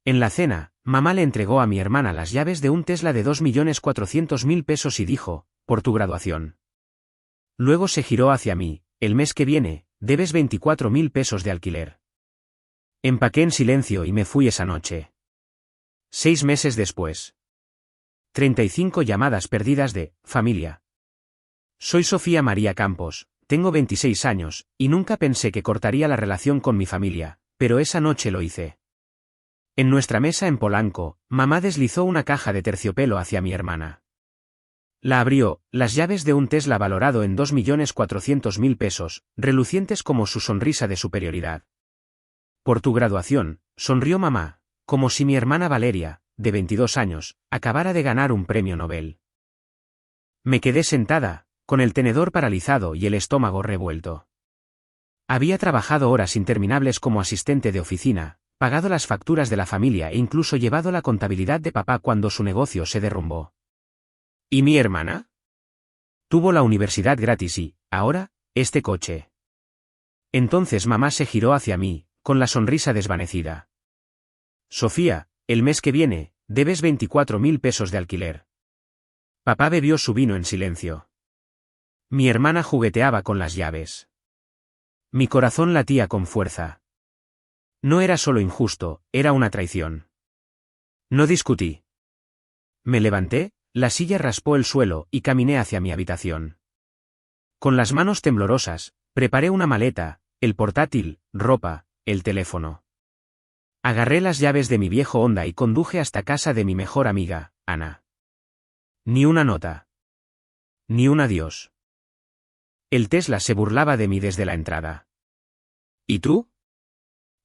En la cena, mamá le entregó a mi hermana las llaves de un Tesla de 2.400.000 pesos y dijo, por tu graduación. Luego se giró hacia mí, el mes que viene, debes 24.000 pesos de alquiler. Empaqué en silencio y me fui esa noche. 6 meses después. 35 llamadas perdidas de familia. Soy Sofía María Campos, tengo 26 años, y nunca pensé que cortaría la relación con mi familia, pero esa noche lo hice. En nuestra mesa en Polanco, mamá deslizó una caja de terciopelo hacia mi hermana. La abrió, las llaves de un Tesla valorado en 2.400.000 pesos, relucientes como su sonrisa de superioridad. Por tu graduación, sonrió mamá, como si mi hermana Valeria, de 22 años, acabara de ganar un premio Nobel. Me quedé sentada, con el tenedor paralizado y el estómago revuelto. Había trabajado horas interminables como asistente de oficina, pagado las facturas de la familia e incluso llevado la contabilidad de papá cuando su negocio se derrumbó. ¿Y mi hermana? Tuvo la universidad gratis y, ahora, este coche. Entonces mamá se giró hacia mí, con la sonrisa desvanecida. Sofía, el mes que viene, debes 24.000 pesos de alquiler. Papá bebió su vino en silencio. Mi hermana jugueteaba con las llaves. Mi corazón latía con fuerza. No era solo injusto, era una traición. No discutí. Me levanté, la silla raspó el suelo y caminé hacia mi habitación. Con las manos temblorosas, preparé una maleta, el portátil, ropa, el teléfono. Agarré las llaves de mi viejo Honda y conduje hasta casa de mi mejor amiga, Ana. Ni una nota. Ni un adiós. El Tesla se burlaba de mí desde la entrada. ¿Y tú?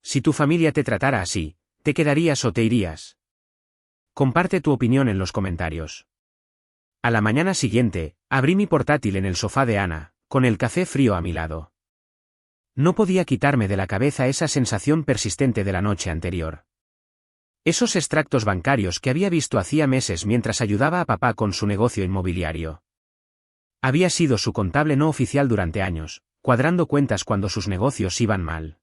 Si tu familia te tratara así, ¿te quedarías o te irías? Comparte tu opinión en los comentarios. A la mañana siguiente, abrí mi portátil en el sofá de Ana, con el café frío a mi lado. No podía quitarme de la cabeza esa sensación persistente de la noche anterior. Esos extractos bancarios que había visto hacía meses mientras ayudaba a papá con su negocio inmobiliario. Había sido su contable no oficial durante años, cuadrando cuentas cuando sus negocios iban mal.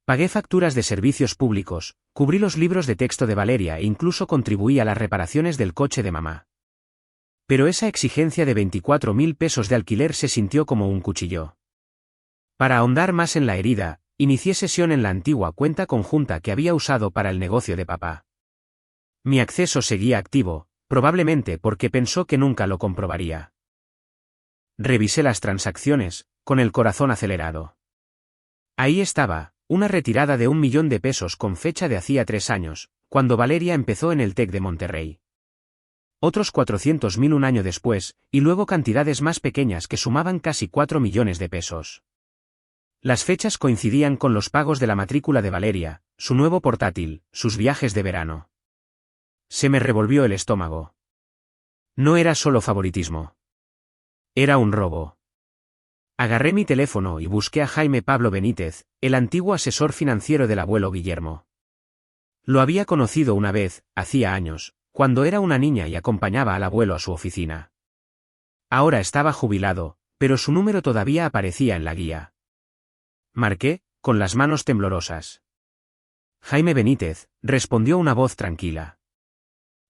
Pagué facturas de servicios públicos, cubrí los libros de texto de Valeria e incluso contribuí a las reparaciones del coche de mamá. Pero esa exigencia de 24.000 pesos de alquiler se sintió como un cuchillo. Para ahondar más en la herida, inicié sesión en la antigua cuenta conjunta que había usado para el negocio de papá. Mi acceso seguía activo, probablemente porque pensó que nunca lo comprobaría. Revisé las transacciones, con el corazón acelerado. Ahí estaba, una retirada de 1 millón de pesos con fecha de hacía 3 años, cuando Valeria empezó en el TEC de Monterrey. Otros 400.000 un año después, y luego cantidades más pequeñas que sumaban casi 4 millones de pesos. Las fechas coincidían con los pagos de la matrícula de Valeria, su nuevo portátil, sus viajes de verano. Se me revolvió el estómago. No era solo favoritismo. Era un robo. Agarré mi teléfono y busqué a Jaime Pablo Benítez, el antiguo asesor financiero del abuelo Guillermo. Lo había conocido una vez, hacía años, cuando era una niña y acompañaba al abuelo a su oficina. Ahora estaba jubilado, pero su número todavía aparecía en la guía. Marqué, con las manos temblorosas. Jaime Benítez, respondió una voz tranquila.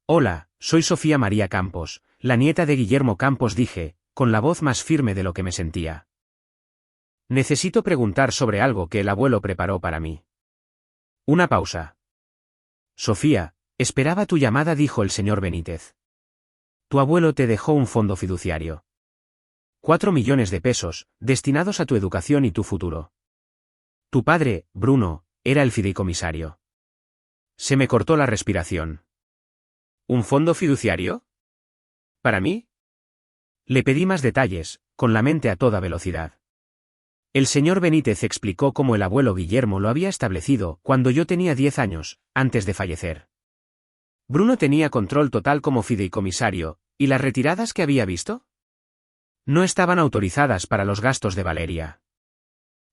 Hola, soy Sofía María Campos, la nieta de Guillermo Campos, dije, con la voz más firme de lo que me sentía. Necesito preguntar sobre algo que el abuelo preparó para mí. Una pausa. Sofía, esperaba tu llamada, dijo el señor Benítez. Tu abuelo te dejó un fondo fiduciario. 4 millones de pesos, destinados a tu educación y tu futuro. Tu padre, Bruno, era el fideicomisario. Se me cortó la respiración. ¿Un fondo fiduciario? ¿Para mí? Le pedí más detalles, con la mente a toda velocidad. El señor Benítez explicó cómo el abuelo Guillermo lo había establecido cuando yo tenía 10 años, antes de fallecer. Bruno tenía control total como fideicomisario, ¿y las retiradas que había visto? No estaban autorizadas para los gastos de Valeria.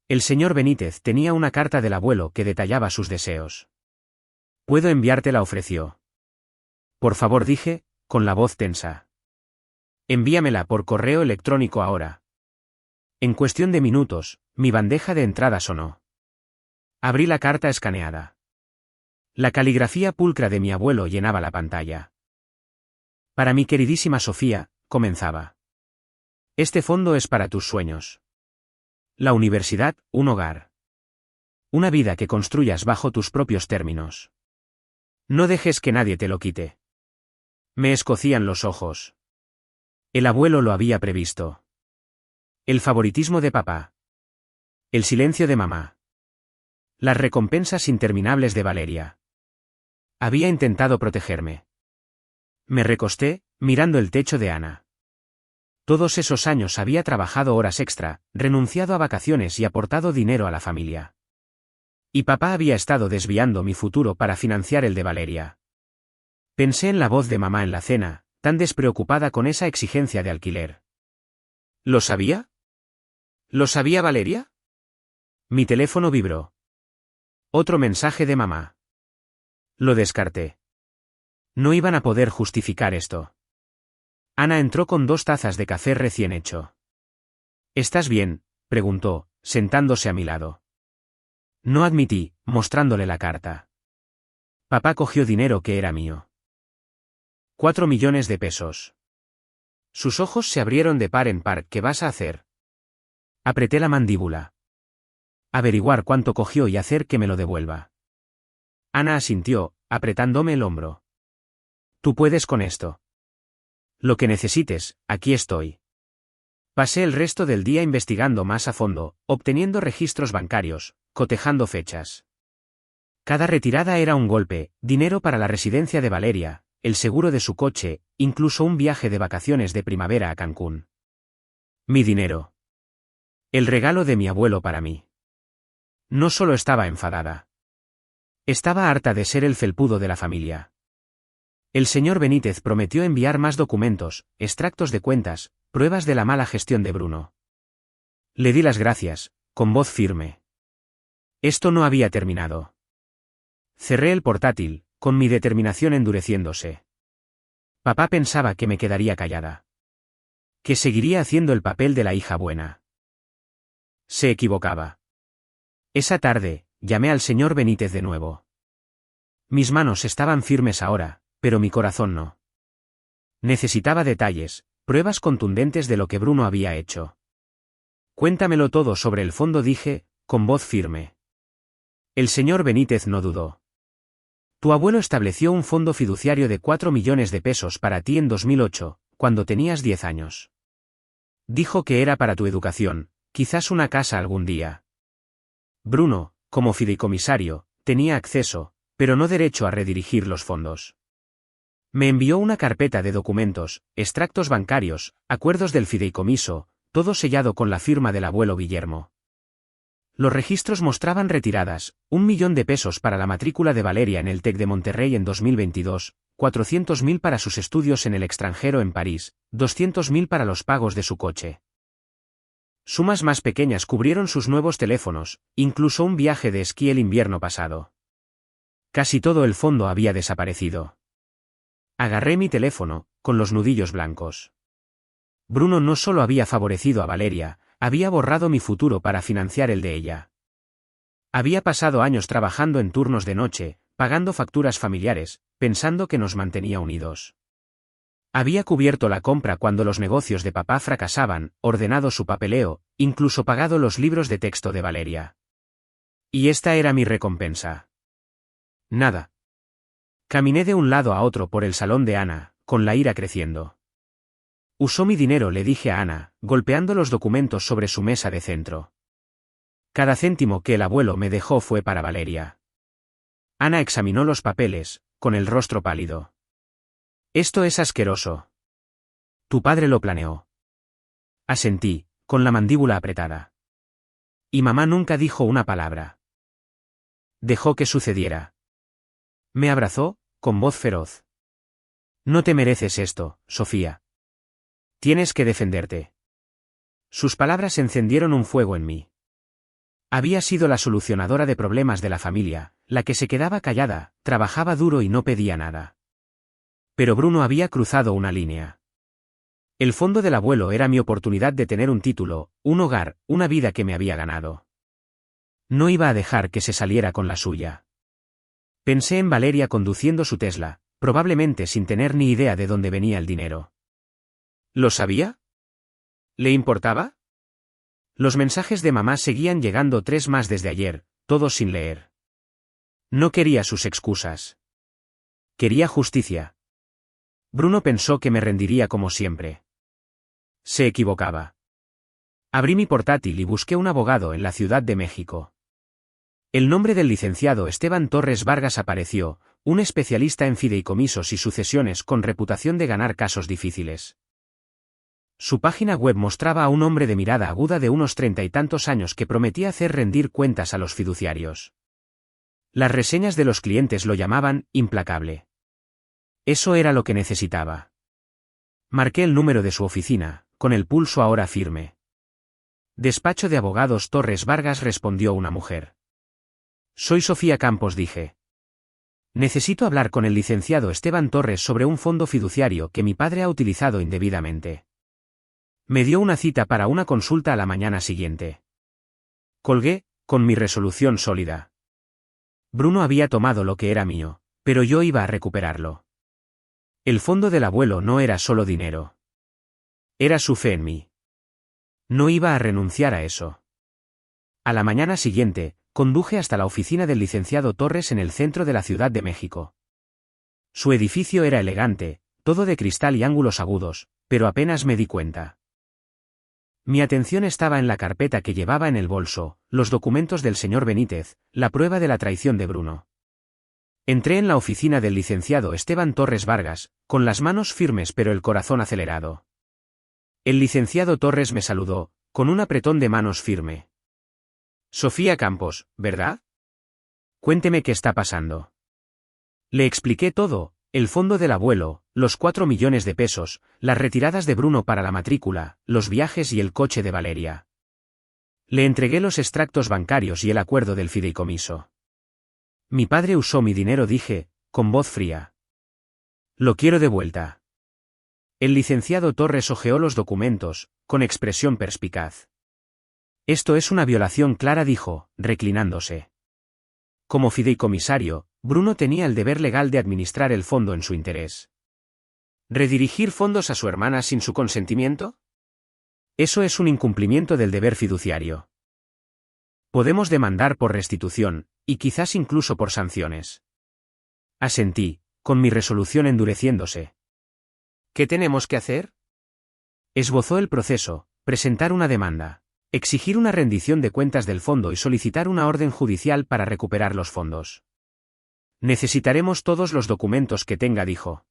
El señor Benítez tenía una carta del abuelo que detallaba sus deseos. ¿Puedo enviártela?, ofreció. Por favor, dije, con la voz tensa. Envíamela por correo electrónico ahora. En cuestión de minutos, mi bandeja de entrada sonó. Abrí la carta escaneada. La caligrafía pulcra de mi abuelo llenaba la pantalla. Para mi queridísima Sofía, comenzaba. Este fondo es para tus sueños. La universidad, un hogar. Una vida que construyas bajo tus propios términos. No dejes que nadie te lo quite. Me escocían los ojos. El abuelo lo había previsto. El favoritismo de papá. El silencio de mamá. Las recompensas interminables de Valeria. Había intentado protegerme. Me recosté, mirando el techo de Ana. Todos esos años había trabajado horas extra, renunciado a vacaciones y aportado dinero a la familia. Y papá había estado desviando mi futuro para financiar el de Valeria. Pensé en la voz de mamá en la cena, tan despreocupada con esa exigencia de alquiler. ¿Lo sabía? ¿Lo sabía Valeria? Mi teléfono vibró. Otro mensaje de mamá. Lo descarté. No iban a poder justificar esto. Ana entró con 2 tazas de café recién hecho. ¿Estás bien?, preguntó, sentándose a mi lado. No admití, mostrándole la carta. Papá cogió dinero que era mío. 4 millones de pesos. Sus ojos se abrieron de par en par. ¿Qué vas a hacer? Apreté la mandíbula. Averiguar cuánto cogió y hacer que me lo devuelva. Ana asintió, apretándome el hombro. Tú puedes con esto. Lo que necesites, aquí estoy. Pasé el resto del día investigando más a fondo, obteniendo registros bancarios, cotejando fechas. Cada retirada era un golpe, dinero para la residencia de Valeria, el seguro de su coche, incluso un viaje de vacaciones de primavera a Cancún. Mi dinero. El regalo de mi abuelo para mí. No solo estaba enfadada. Estaba harta de ser el felpudo de la familia. El señor Benítez prometió enviar más documentos, extractos de cuentas, pruebas de la mala gestión de Bruno. Le di las gracias, con voz firme. Esto no había terminado. Cerré el portátil, con mi determinación endureciéndose. Papá pensaba que me quedaría callada. Que seguiría haciendo el papel de la hija buena. Se equivocaba. Esa tarde, llamé al señor Benítez de nuevo. Mis manos estaban firmes ahora, pero mi corazón no. Necesitaba detalles, pruebas contundentes de lo que Bruno había hecho. Cuéntamelo todo sobre el fondo, dije, con voz firme. El señor Benítez no dudó. Tu abuelo estableció un fondo fiduciario de 4 millones de pesos para ti en 2008, cuando tenías 10 años. Dijo que era para tu educación, quizás una casa algún día. Bruno, como fideicomisario, tenía acceso, pero no derecho a redirigir los fondos. Me envió una carpeta de documentos, extractos bancarios, acuerdos del fideicomiso, todo sellado con la firma del abuelo Guillermo. Los registros mostraban retiradas, 1 millón de pesos para la matrícula de Valeria en el TEC de Monterrey en 2022, 400.000 para sus estudios en el extranjero en París, 200.000 para los pagos de su coche. Sumas más pequeñas cubrieron sus nuevos teléfonos, incluso un viaje de esquí el invierno pasado. Casi todo el fondo había desaparecido. Agarré mi teléfono, con los nudillos blancos. Bruno no solo había favorecido a Valeria, había borrado mi futuro para financiar el de ella. Había pasado años trabajando en turnos de noche, pagando facturas familiares, pensando que nos mantenía unidos. Había cubierto la compra cuando los negocios de papá fracasaban, ordenado su papeleo, incluso pagado los libros de texto de Valeria. Y esta era mi recompensa. Nada. Caminé de un lado a otro por el salón de Ana, con la ira creciendo. Usó mi dinero, le dije a Ana, golpeando los documentos sobre su mesa de centro. Cada céntimo que el abuelo me dejó fue para Valeria. Ana examinó los papeles, con el rostro pálido. Esto es asqueroso. Tu padre lo planeó. Asentí, con la mandíbula apretada. Y mamá nunca dijo una palabra. Dejó que sucediera. Me abrazó, con voz feroz. No te mereces esto, Sofía. Tienes que defenderte. Sus palabras encendieron un fuego en mí. Había sido la solucionadora de problemas de la familia, la que se quedaba callada, trabajaba duro y no pedía nada. Pero Bruno había cruzado una línea. El fondo del abuelo era mi oportunidad de tener un título, un hogar, una vida que me había ganado. No iba a dejar que se saliera con la suya. Pensé en Valeria conduciendo su Tesla, probablemente sin tener ni idea de dónde venía el dinero. ¿Lo sabía? ¿Le importaba? Los mensajes de mamá seguían llegando 3 más desde ayer, todos sin leer. No quería sus excusas. Quería justicia. Bruno pensó que me rendiría como siempre. Se equivocaba. Abrí mi portátil y busqué un abogado en la Ciudad de México. El nombre del licenciado Esteban Torres Vargas apareció, un especialista en fideicomisos y sucesiones con reputación de ganar casos difíciles. Su página web mostraba a un hombre de mirada aguda de unos 30 y tantos años que prometía hacer rendir cuentas a los fiduciarios. Las reseñas de los clientes lo llamaban implacable. Eso era lo que necesitaba. Marqué el número de su oficina, con el pulso ahora firme. Despacho de abogados Torres Vargas, respondió una mujer. Soy Sofía Campos, dije. Necesito hablar con el licenciado Esteban Torres sobre un fondo fiduciario que mi padre ha utilizado indebidamente. Me dio una cita para una consulta a la mañana siguiente. Colgué, con mi resolución sólida. Bruno había tomado lo que era mío, pero yo iba a recuperarlo. El fondo del abuelo no era solo dinero. Era su fe en mí. No iba a renunciar a eso. A la mañana siguiente, conduje hasta la oficina del licenciado Torres en el centro de la Ciudad de México. Su edificio era elegante, todo de cristal y ángulos agudos, pero apenas me di cuenta. Mi atención estaba en la carpeta que llevaba en el bolso, los documentos del señor Benítez, la prueba de la traición de Bruno. Entré en la oficina del licenciado Esteban Torres Vargas, con las manos firmes pero el corazón acelerado. El licenciado Torres me saludó, con un apretón de manos firme. Sofía Campos, ¿verdad? Cuénteme qué está pasando. Le expliqué todo, el fondo del abuelo, los 4 millones de pesos, las retiradas de Bruno para la matrícula, los viajes y el coche de Valeria. Le entregué los extractos bancarios y el acuerdo del fideicomiso. Mi padre usó mi dinero, dije, con voz fría. Lo quiero de vuelta. El licenciado Torres hojeó los documentos, con expresión perspicaz. Esto es una violación clara, dijo, reclinándose. Como fideicomisario, Bruno tenía el deber legal de administrar el fondo en su interés. ¿Redirigir fondos a su hermana sin su consentimiento? Eso es un incumplimiento del deber fiduciario. Podemos demandar por restitución, y quizás incluso por sanciones. Asentí, con mi resolución endureciéndose. ¿Qué tenemos que hacer? Esbozó el proceso, presentar una demanda, exigir una rendición de cuentas del fondo y solicitar una orden judicial para recuperar los fondos. Necesitaremos todos los documentos que tenga, dijo.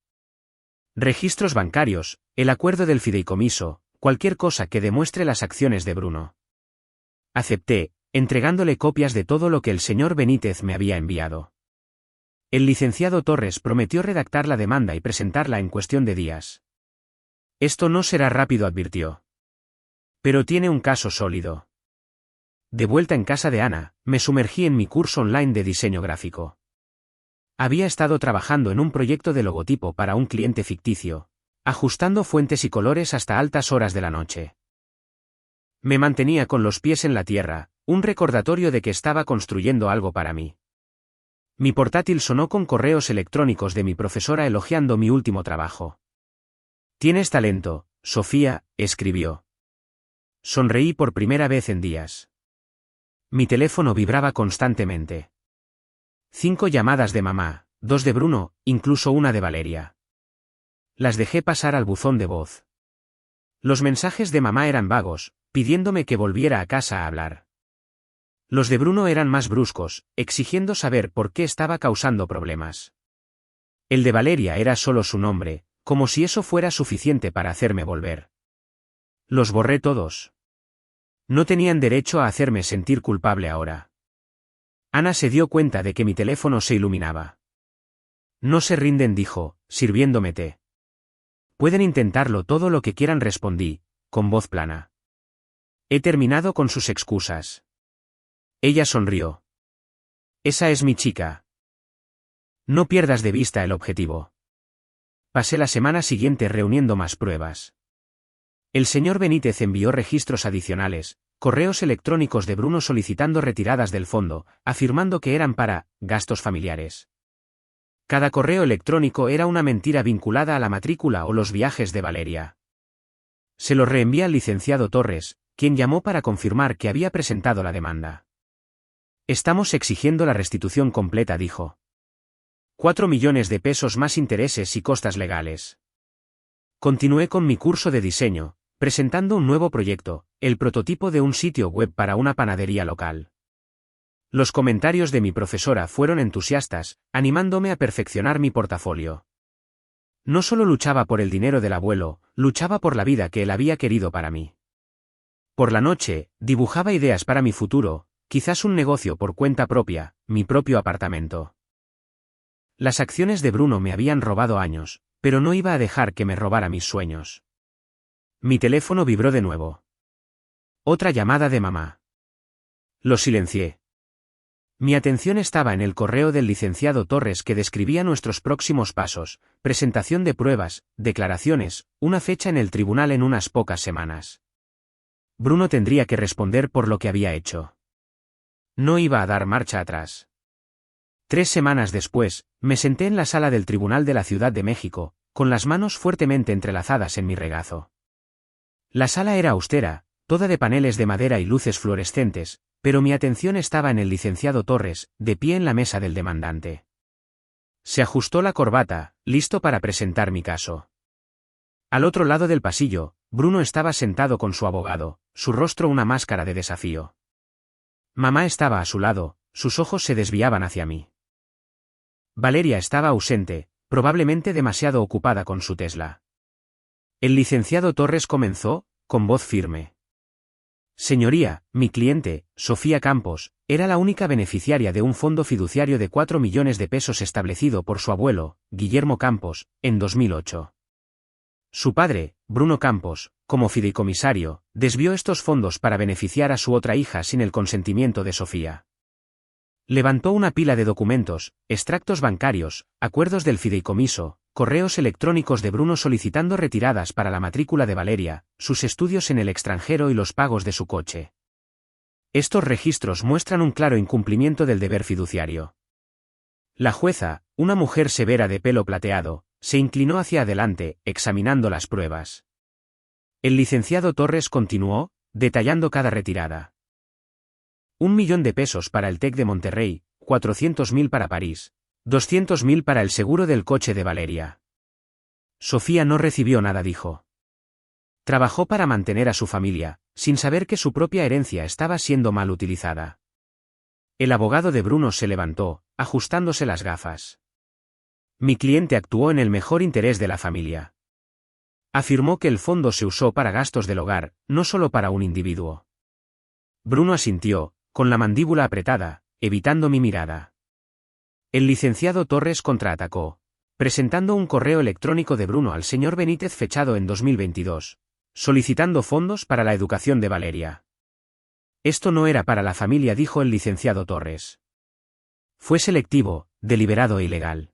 Registros bancarios, el acuerdo del fideicomiso, cualquier cosa que demuestre las acciones de Bruno. Acepté, entregándole copias de todo lo que el señor Benítez me había enviado. El licenciado Torres prometió redactar la demanda y presentarla en cuestión de días. Esto no será rápido, advirtió. Pero tiene un caso sólido. De vuelta en casa de Ana, me sumergí en mi curso online de diseño gráfico. Había estado trabajando en un proyecto de logotipo para un cliente ficticio, ajustando fuentes y colores hasta altas horas de la noche. Me mantenía con los pies en la tierra, un recordatorio de que estaba construyendo algo para mí. Mi portátil sonó con correos electrónicos de mi profesora elogiando mi último trabajo. Tienes talento, Sofía, escribió. Sonreí por primera vez en días. Mi teléfono vibraba constantemente. 5 llamadas de mamá, 2 de Bruno, incluso una de Valeria. Las dejé pasar al buzón de voz. Los mensajes de mamá eran vagos, pidiéndome que volviera a casa a hablar. Los de Bruno eran más bruscos, exigiendo saber por qué estaba causando problemas. El de Valeria era solo su nombre, como si eso fuera suficiente para hacerme volver. Los borré todos. No tenían derecho a hacerme sentir culpable ahora. Ana se dio cuenta de que mi teléfono se iluminaba. No se rinden, dijo, sirviéndome té. Pueden intentarlo todo lo que quieran, respondí, con voz plana. He terminado con sus excusas. Ella sonrió. Esa es mi chica. No pierdas de vista el objetivo. Pasé la semana siguiente reuniendo más pruebas. El señor Benítez envió registros adicionales, correos electrónicos de Bruno solicitando retiradas del fondo, afirmando que eran para gastos familiares. Cada correo electrónico era una mentira vinculada a la matrícula o los viajes de Valeria. Se lo reenvié al licenciado Torres, quien llamó para confirmar que había presentado la demanda. Estamos exigiendo la restitución completa, dijo. 4 millones de pesos más intereses y costas legales. Continué con mi curso de diseño, presentando un nuevo proyecto, el prototipo de un sitio web para una panadería local. Los comentarios de mi profesora fueron entusiastas, animándome a perfeccionar mi portafolio. No solo luchaba por el dinero del abuelo, luchaba por la vida que él había querido para mí. Por la noche, dibujaba ideas para mi futuro, quizás un negocio por cuenta propia, mi propio apartamento. Las acciones de Bruno me habían robado años, pero no iba a dejar que me robara mis sueños. Mi teléfono vibró de nuevo. Otra llamada de mamá. Lo silencié. Mi atención estaba en el correo del licenciado Torres que describía nuestros próximos pasos, presentación de pruebas, declaraciones, una fecha en el tribunal en unas pocas semanas. Bruno tendría que responder por lo que había hecho. No iba a dar marcha atrás. 3 semanas después, me senté en la sala del Tribunal de la Ciudad de México, con las manos fuertemente entrelazadas en mi regazo. La sala era austera, toda de paneles de madera y luces fluorescentes, pero mi atención estaba en el licenciado Torres, de pie en la mesa del demandante. Se ajustó la corbata, listo para presentar mi caso. Al otro lado del pasillo, Bruno estaba sentado con su abogado, su rostro una máscara de desafío. Mamá estaba a su lado, sus ojos se desviaban hacia mí. Valeria estaba ausente, probablemente demasiado ocupada con su Tesla. El licenciado Torres comenzó, con voz firme. Señoría, mi cliente, Sofía Campos, era la única beneficiaria de un fondo fiduciario de 4 millones de pesos establecido por su abuelo, Guillermo Campos, en 2008. Su padre, Bruno Campos, como fideicomisario, desvió estos fondos para beneficiar a su otra hija sin el consentimiento de Sofía. Levantó una pila de documentos, extractos bancarios, acuerdos del fideicomiso, correos electrónicos de Bruno solicitando retiradas para la matrícula de Valeria, sus estudios en el extranjero y los pagos de su coche. Estos registros muestran un claro incumplimiento del deber fiduciario. La jueza, una mujer severa de pelo plateado, se inclinó hacia adelante, examinando las pruebas. El licenciado Torres continuó, detallando cada retirada. 1 millón de pesos para el TEC de Monterrey, 400.000 para París, 200.000 para el seguro del coche de Valeria. Sofía no recibió nada, dijo. Trabajó para mantener a su familia, sin saber que su propia herencia estaba siendo mal utilizada. El abogado de Bruno se levantó, ajustándose las gafas. Mi cliente actuó en el mejor interés de la familia. Afirmó que el fondo se usó para gastos del hogar, no solo para un individuo. Bruno asintió, con la mandíbula apretada, evitando mi mirada. El licenciado Torres contraatacó, presentando un correo electrónico de Bruno al señor Benítez fechado en 2022, solicitando fondos para la educación de Valeria. Esto no era para la familia, dijo el licenciado Torres. Fue selectivo, deliberado e ilegal.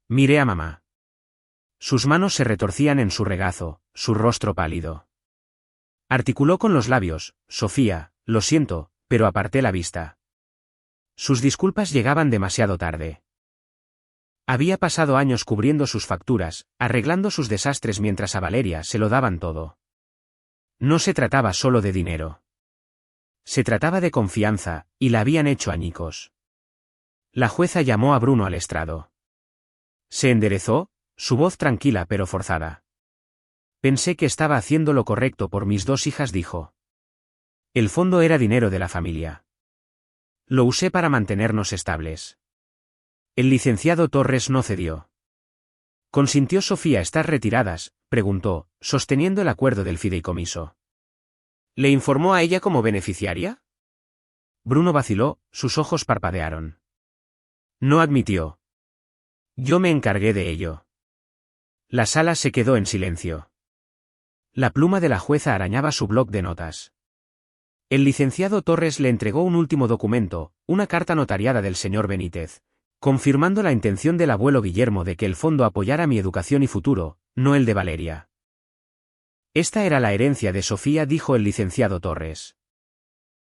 Miré a mamá. Sus manos se retorcían en su regazo, su rostro pálido. Articuló con los labios, Sofía, lo siento, pero aparté la vista. Sus disculpas llegaban demasiado tarde. Había pasado años cubriendo sus facturas, arreglando sus desastres mientras a Valeria se lo daban todo. No se trataba solo de dinero. Se trataba de confianza, y la habían hecho añicos. La jueza llamó a Bruno al estrado. Se enderezó, su voz tranquila pero forzada. Pensé que estaba haciendo lo correcto por mis 2 hijas, dijo. El fondo era dinero de la familia. Lo usé para mantenernos estables. El licenciado Torres no cedió. ¿Consintió Sofía estar retiradas?, preguntó, sosteniendo el acuerdo del fideicomiso. ¿Le informó a ella como beneficiaria? Bruno vaciló, sus ojos parpadearon. No admitió. Yo me encargué de ello. La sala se quedó en silencio. La pluma de la jueza arañaba su bloc de notas. El licenciado Torres le entregó un último documento, una carta notariada del señor Benítez, confirmando la intención del abuelo Guillermo de que el fondo apoyara mi educación y futuro, no el de Valeria. Esta era la herencia de Sofía, dijo el licenciado Torres.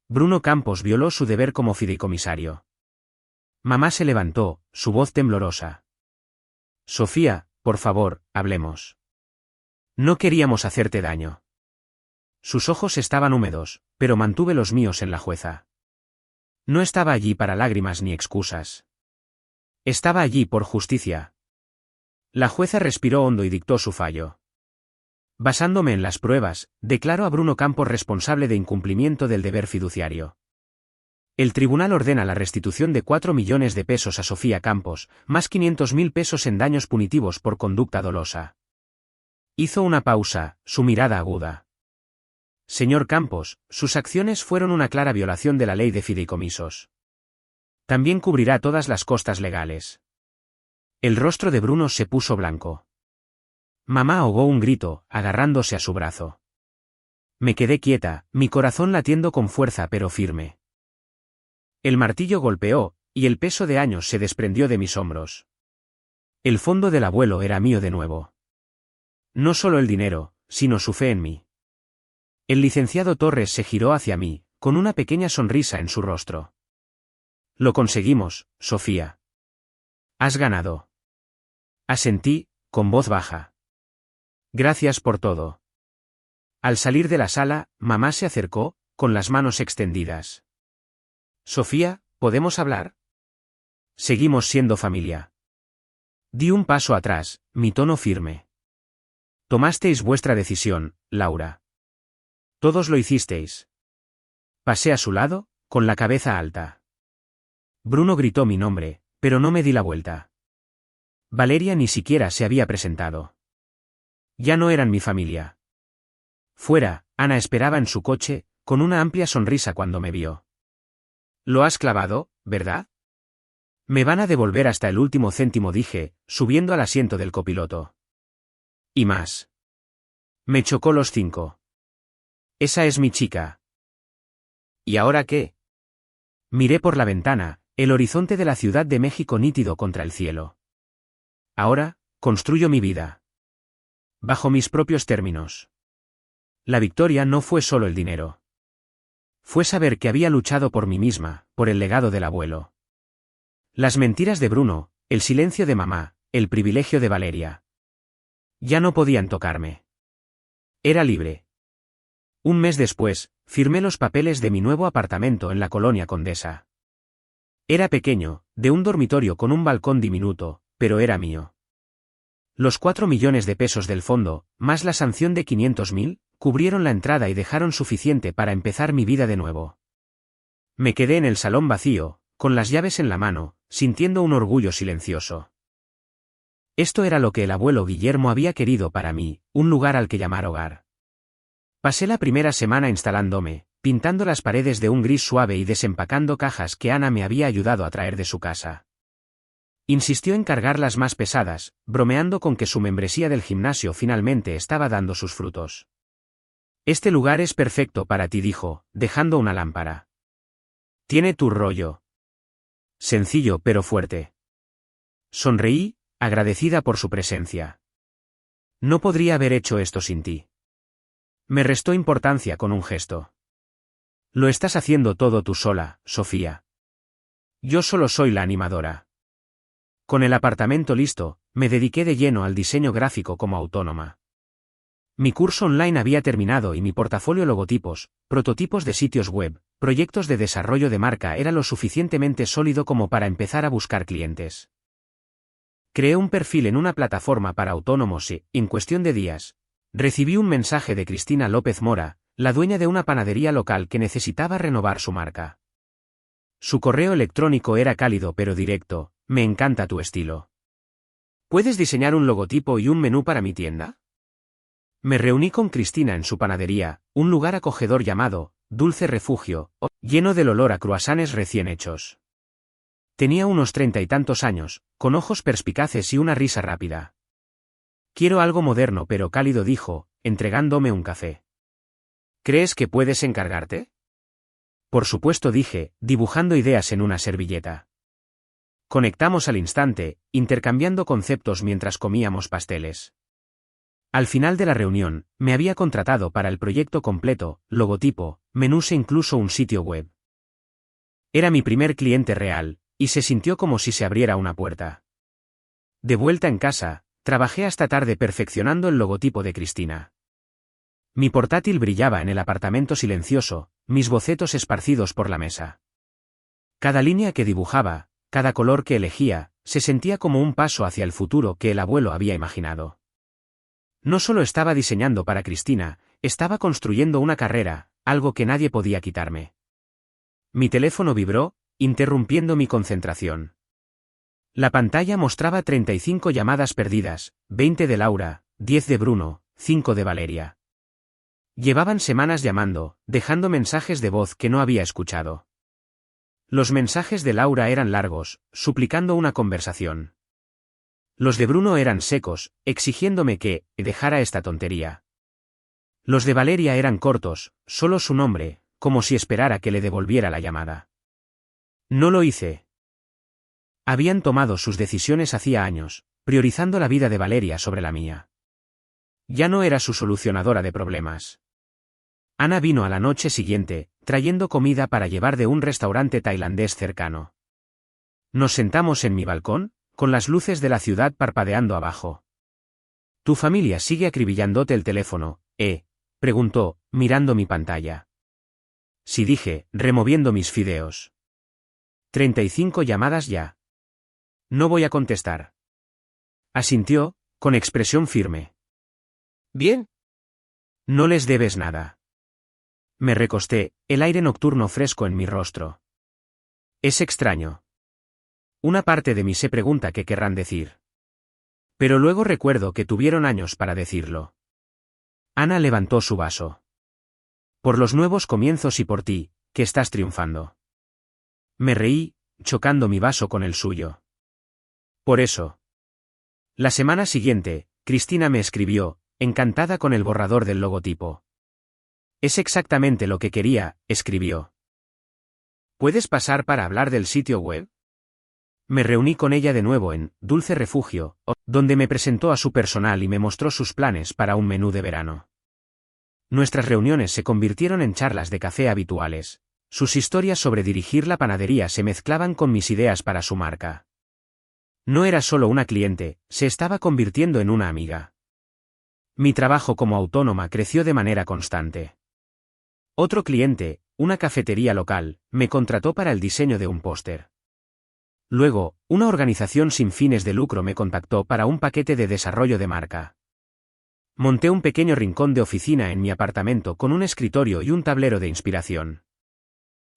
Bruno Campos violó su deber como fideicomisario. Mamá se levantó, su voz temblorosa. Sofía, por favor, hablemos. No queríamos hacerte daño. Sus ojos estaban húmedos, pero mantuve los míos en la jueza. No estaba allí para lágrimas ni excusas. Estaba allí por justicia. La jueza respiró hondo y dictó su fallo. Basándome en las pruebas, declaro a Bruno Campos responsable de incumplimiento del deber fiduciario. El tribunal ordena la restitución de 4 millones de pesos a Sofía Campos, más 500.000 pesos en daños punitivos por conducta dolosa. Hizo una pausa, su mirada aguda. Señor Campos, sus acciones fueron una clara violación de la ley de fideicomisos. También cubrirá todas las costas legales. El rostro de Bruno se puso blanco. Mamá ahogó un grito, agarrándose a su brazo. Me quedé quieta, mi corazón latiendo con fuerza pero firme. El martillo golpeó, y el peso de años se desprendió de mis hombros. El fondo del abuelo era mío de nuevo. No solo el dinero, sino su fe en mí. El licenciado Torres se giró hacia mí, con una pequeña sonrisa en su rostro. Lo conseguimos, Sofía. Has ganado. Asentí, con voz baja. Gracias por todo. Al salir de la sala, mamá se acercó, con las manos extendidas. Sofía, ¿podemos hablar? Seguimos siendo familia. Di un paso atrás, mi tono firme. Tomasteis vuestra decisión, Laura. Todos lo hicisteis. Pasé a su lado, con la cabeza alta. Bruno gritó mi nombre, pero no me di la vuelta. Valeria ni siquiera se había presentado. Ya no eran mi familia. Fuera, Ana esperaba en su coche, con una amplia sonrisa cuando me vio. Lo has clavado, ¿verdad? Me van a devolver hasta el último céntimo, dije, subiendo al asiento del copiloto. Y más. Me chocó los 5. Esa es mi chica. ¿Y ahora qué? Miré por la ventana, el horizonte de la Ciudad de México nítido contra el cielo. Ahora, construyo mi vida. Bajo mis propios términos. La victoria no fue solo el dinero. Fue saber que había luchado por mí misma, por el legado del abuelo. Las mentiras de Bruno, el silencio de mamá, el privilegio de Valeria. Ya no podían tocarme. Era libre. Un mes después, firmé los papeles de mi nuevo apartamento en la colonia Condesa. Era pequeño, de un dormitorio con un balcón diminuto, pero era mío. Los 4 millones de pesos del fondo, más la sanción de 500.000, cubrieron la entrada y dejaron suficiente para empezar mi vida de nuevo. Me quedé en el salón vacío, con las llaves en la mano, sintiendo un orgullo silencioso. Esto era lo que el abuelo Guillermo había querido para mí, un lugar al que llamar hogar. Pasé la primera semana instalándome, pintando las paredes de un gris suave y desempacando cajas que Ana me había ayudado a traer de su casa. Insistió en cargar las más pesadas, bromeando con que su membresía del gimnasio finalmente estaba dando sus frutos. Este lugar es perfecto para ti, dijo, dejando una lámpara. Tiene tu rollo. Sencillo pero fuerte. Sonreí, agradecida por su presencia. No podría haber hecho esto sin ti. Me restó importancia con un gesto. Lo estás haciendo todo tú sola, Sofía. Yo solo soy la animadora. Con el apartamento listo, me dediqué de lleno al diseño gráfico como autónoma. Mi curso online había terminado y mi portafolio logotipos, prototipos de sitios web, proyectos de desarrollo de marca era lo suficientemente sólido como para empezar a buscar clientes. Creé un perfil en una plataforma para autónomos y, en cuestión de días, recibí un mensaje de Cristina López Mora, la dueña de una panadería local que necesitaba renovar su marca. Su correo electrónico era cálido pero directo: me encanta tu estilo. ¿Puedes diseñar un logotipo y un menú para mi tienda? Me reuní con Cristina en su panadería, un lugar acogedor llamado Dulce Refugio, lleno del olor a croissants recién hechos. Tenía unos 30 y tantos años, con ojos perspicaces y una risa rápida. Quiero algo moderno pero cálido, dijo, entregándome un café. ¿Crees que puedes encargarte? Por supuesto, dije, dibujando ideas en una servilleta. Conectamos al instante, intercambiando conceptos mientras comíamos pasteles. Al final de la reunión, me había contratado para el proyecto completo, logotipo, menús e incluso un sitio web. Era mi primer cliente real, y se sintió como si se abriera una puerta. De vuelta en casa, trabajé hasta tarde perfeccionando el logotipo de Cristina. Mi portátil brillaba en el apartamento silencioso, mis bocetos esparcidos por la mesa. Cada línea que dibujaba, cada color que elegía, se sentía como un paso hacia el futuro que el abuelo había imaginado. No solo estaba diseñando para Cristina, estaba construyendo una carrera, algo que nadie podía quitarme. Mi teléfono vibró, interrumpiendo mi concentración. La pantalla mostraba 35 llamadas perdidas, 20 de Laura, 10 de Bruno, 5 de Valeria. Llevaban semanas llamando, dejando mensajes de voz que no había escuchado. Los mensajes de Laura eran largos, suplicando una conversación. Los de Bruno eran secos, exigiéndome que dejara esta tontería. Los de Valeria eran cortos, solo su nombre, como si esperara que le devolviera la llamada. No lo hice. Habían tomado sus decisiones hacía años, priorizando la vida de Valeria sobre la mía. Ya no era su solucionadora de problemas. Ana vino a la noche siguiente, trayendo comida para llevar de un restaurante tailandés cercano. Nos sentamos en mi balcón, con las luces de la ciudad parpadeando abajo. «¿Tu familia sigue acribillándote el teléfono, preguntó, mirando mi pantalla. Sí, dije, removiendo mis fideos. 35 llamadas ya. No voy a contestar. Asintió, con expresión firme. Bien. No les debes nada. Me recosté, el aire nocturno fresco en mi rostro. Es extraño. Una parte de mí se pregunta qué querrán decir. Pero luego recuerdo que tuvieron años para decirlo. Ana levantó su vaso. Por los nuevos comienzos y por ti, que estás triunfando. Me reí, chocando mi vaso con el suyo. Por eso. La semana siguiente, Cristina me escribió, encantada con el borrador del logotipo. Es exactamente lo que quería, escribió. ¿Puedes pasar para hablar del sitio web? Me reuní con ella de nuevo en Dulce Refugio, donde me presentó a su personal y me mostró sus planes para un menú de verano. Nuestras reuniones se convirtieron en charlas de café habituales. Sus historias sobre dirigir la panadería se mezclaban con mis ideas para su marca. No era solo una cliente, se estaba convirtiendo en una amiga. Mi trabajo como autónoma creció de manera constante. Otro cliente, una cafetería local, me contrató para el diseño de un póster. Luego, una organización sin fines de lucro me contactó para un paquete de desarrollo de marca. Monté un pequeño rincón de oficina en mi apartamento con un escritorio y un tablero de inspiración.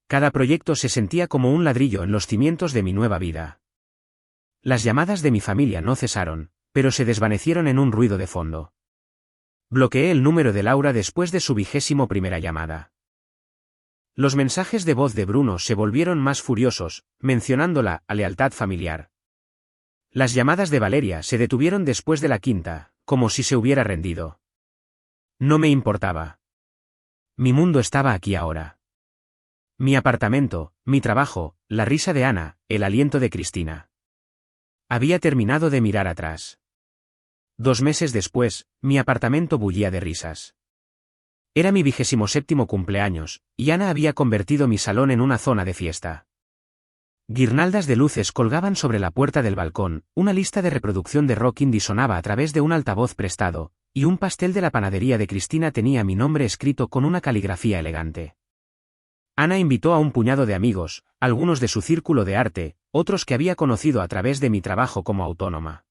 Cada proyecto se sentía como un ladrillo en los cimientos de mi nueva vida. Las llamadas de mi familia no cesaron, pero se desvanecieron en un ruido de fondo. Bloqueé el número de Laura después de su 21ª llamada. Los mensajes de voz de Bruno se volvieron más furiosos, mencionándola a lealtad familiar. Las llamadas de Valeria se detuvieron después de la quinta, como si se hubiera rendido. No me importaba. Mi mundo estaba aquí ahora. Mi apartamento, mi trabajo, la risa de Ana, el aliento de Cristina. Había terminado de mirar atrás. 2 meses después, mi apartamento bullía de risas. Era mi 27º cumpleaños, y Ana había convertido mi salón en una zona de fiesta. Guirnaldas de luces colgaban sobre la puerta del balcón, una lista de reproducción de rock indie sonaba a través de un altavoz prestado, y un pastel de la panadería de Cristina tenía mi nombre escrito con una caligrafía elegante. Ana invitó a un puñado de amigos, algunos de su círculo de arte, otros que había conocido a través de mi trabajo como autónoma.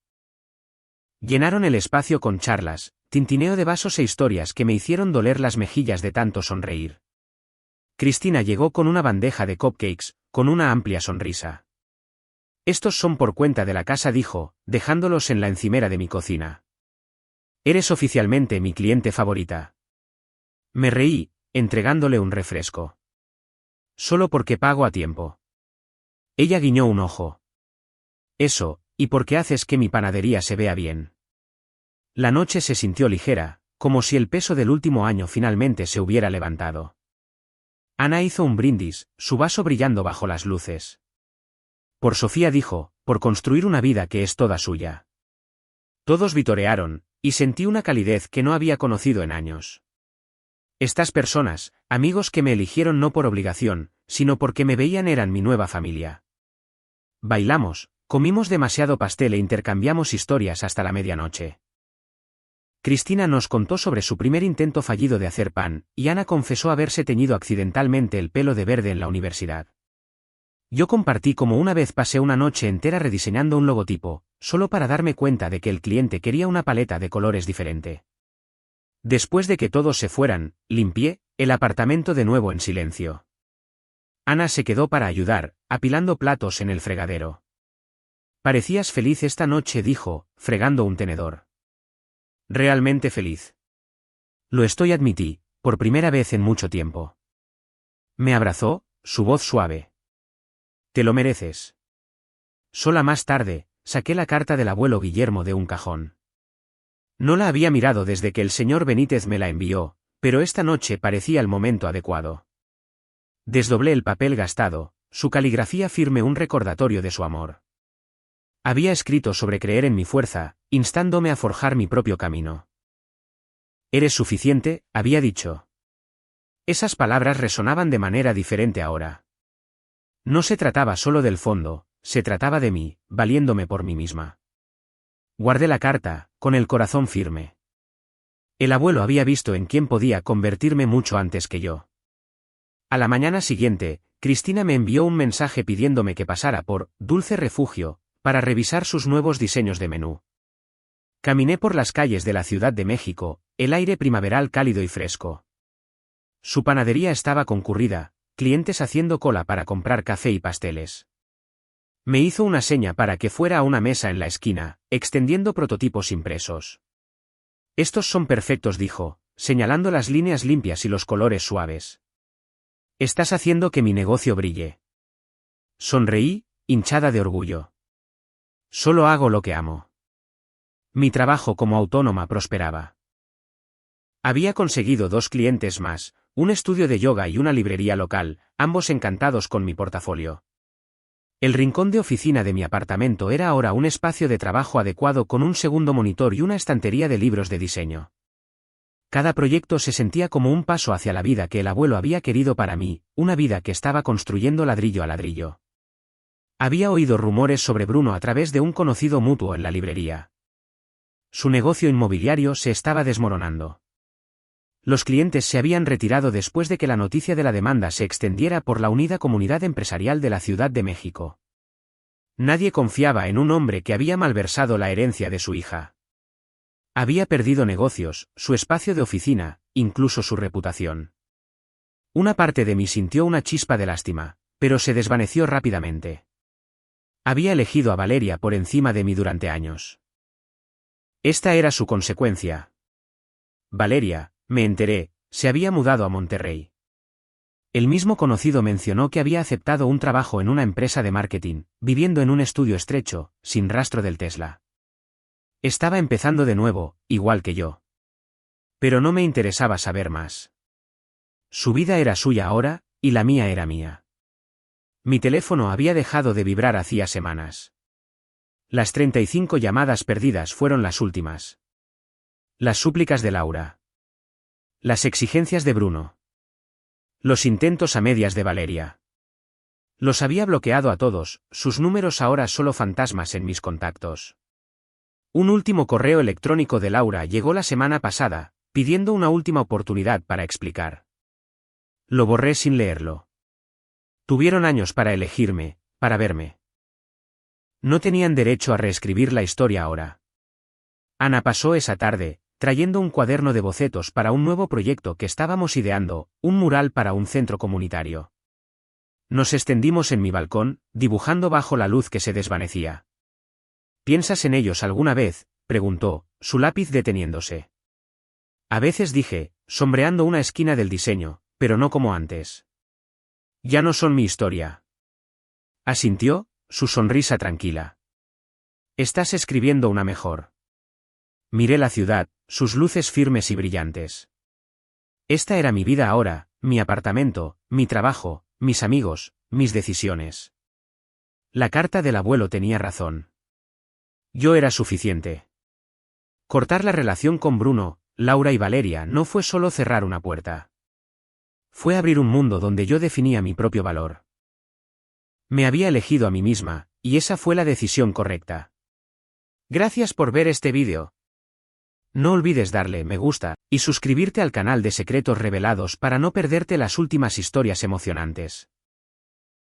Llenaron el espacio con charlas, tintineo de vasos e historias que me hicieron doler las mejillas de tanto sonreír. Cristina llegó con una bandeja de cupcakes, con una amplia sonrisa. Estos son por cuenta de la casa, dijo, dejándolos en la encimera de mi cocina. Eres oficialmente mi cliente favorita. Me reí, entregándole un refresco. Solo porque pago a tiempo. Ella guiñó un ojo. Eso, y porque haces que mi panadería se vea bien. La noche se sintió ligera, como si el peso del último año finalmente se hubiera levantado. Ana hizo un brindis, su vaso brillando bajo las luces. Por Sofía, dijo, por construir una vida que es toda suya. Todos vitorearon, y sentí una calidez que no había conocido en años. Estas personas, amigos que me eligieron no por obligación, sino porque me veían, eran mi nueva familia. Bailamos, Comimos demasiado pastel e intercambiamos historias hasta la medianoche. Cristina nos contó sobre su primer intento fallido de hacer pan, y Ana confesó haberse teñido accidentalmente el pelo de verde en la universidad. Yo compartí cómo una vez pasé una noche entera rediseñando un logotipo, solo para darme cuenta de que el cliente quería una paleta de colores diferente. Después de que todos se fueran, limpié el apartamento de nuevo en silencio. Ana se quedó para ayudar, apilando platos en el fregadero. Parecías feliz esta noche, dijo, fregando un tenedor. Realmente feliz. Lo estoy, admití, por primera vez en mucho tiempo. Me abrazó, su voz suave. Te lo mereces. Sola más tarde, saqué la carta del abuelo Guillermo de un cajón. No la había mirado desde que el señor Benítez me la envió, pero esta noche parecía el momento adecuado. Desdoblé el papel gastado, su caligrafía firme, un recordatorio de su amor. Había escrito sobre creer en mi fuerza, instándome a forjar mi propio camino. Eres suficiente, había dicho. Esas palabras resonaban de manera diferente ahora. No se trataba solo del fondo, se trataba de mí, valiéndome por mí misma. Guardé la carta, con el corazón firme. El abuelo había visto en quién podía convertirme mucho antes que yo. A la mañana siguiente, Cristina me envió un mensaje pidiéndome que pasara por Dulce Refugio, para revisar sus nuevos diseños de menú. Caminé por las calles de la Ciudad de México, el aire primaveral cálido y fresco. Su panadería estaba concurrida, clientes haciendo cola para comprar café y pasteles. Me hizo una seña para que fuera a una mesa en la esquina, extendiendo prototipos impresos. Estos son perfectos, dijo, señalando las líneas limpias y los colores suaves. Estás haciendo que mi negocio brille. Sonreí, hinchada de orgullo. Solo hago lo que amo. Mi trabajo como autónoma prosperaba. Había conseguido 2 clientes más, un estudio de yoga y una librería local, ambos encantados con mi portafolio. El rincón de oficina de mi apartamento era ahora un espacio de trabajo adecuado con un segundo monitor y una estantería de libros de diseño. Cada proyecto se sentía como un paso hacia la vida que el abuelo había querido para mí, una vida que estaba construyendo ladrillo a ladrillo. Había oído rumores sobre Bruno a través de un conocido mutuo en la librería. Su negocio inmobiliario se estaba desmoronando. Los clientes se habían retirado después de que la noticia de la demanda se extendiera por la unida comunidad empresarial de la Ciudad de México. Nadie confiaba en un hombre que había malversado la herencia de su hija. Había perdido negocios, su espacio de oficina, incluso su reputación. Una parte de mí sintió una chispa de lástima, pero se desvaneció rápidamente. Había elegido a Valeria por encima de mí durante años. Esta era su consecuencia. Valeria, me enteré, se había mudado a Monterrey. El mismo conocido mencionó que había aceptado un trabajo en una empresa de marketing, viviendo en un estudio estrecho, sin rastro del Tesla. Estaba empezando de nuevo, igual que yo. Pero no me interesaba saber más. Su vida era suya ahora, y la mía era mía. Mi teléfono había dejado de vibrar hacía semanas. Las 35 llamadas perdidas fueron las últimas. Las súplicas de Laura. Las exigencias de Bruno. Los intentos a medias de Valeria. Los había bloqueado a todos, sus números ahora solo fantasmas en mis contactos. Un último correo electrónico de Laura llegó la semana pasada, pidiendo una última oportunidad para explicar. Lo borré sin leerlo. Tuvieron años para elegirme, para verme. No tenían derecho a reescribir la historia ahora. Ana pasó esa tarde, trayendo un cuaderno de bocetos para un nuevo proyecto que estábamos ideando, un mural para un centro comunitario. Nos extendimos en mi balcón, dibujando bajo la luz que se desvanecía. ¿Piensas en ellos alguna vez?, preguntó, su lápiz deteniéndose. A veces, dije, sombreando una esquina del diseño, pero no como antes. Ya no son mi historia. Asintió, su sonrisa tranquila. Estás escribiendo una mejor. Miré la ciudad, sus luces firmes y brillantes. Esta era mi vida ahora, mi apartamento, mi trabajo, mis amigos, mis decisiones. La carta del abuelo tenía razón. Yo era suficiente. Cortar la relación con Bruno, Laura y Valeria no fue solo cerrar una puerta. Fue abrir un mundo donde yo definía mi propio valor. Me había elegido a mí misma, Y esa fue la decisión correcta. Gracias por ver este vídeo. No olvides darle me gusta y suscribirte al canal de Secretos Revelados para no perderte las últimas historias emocionantes.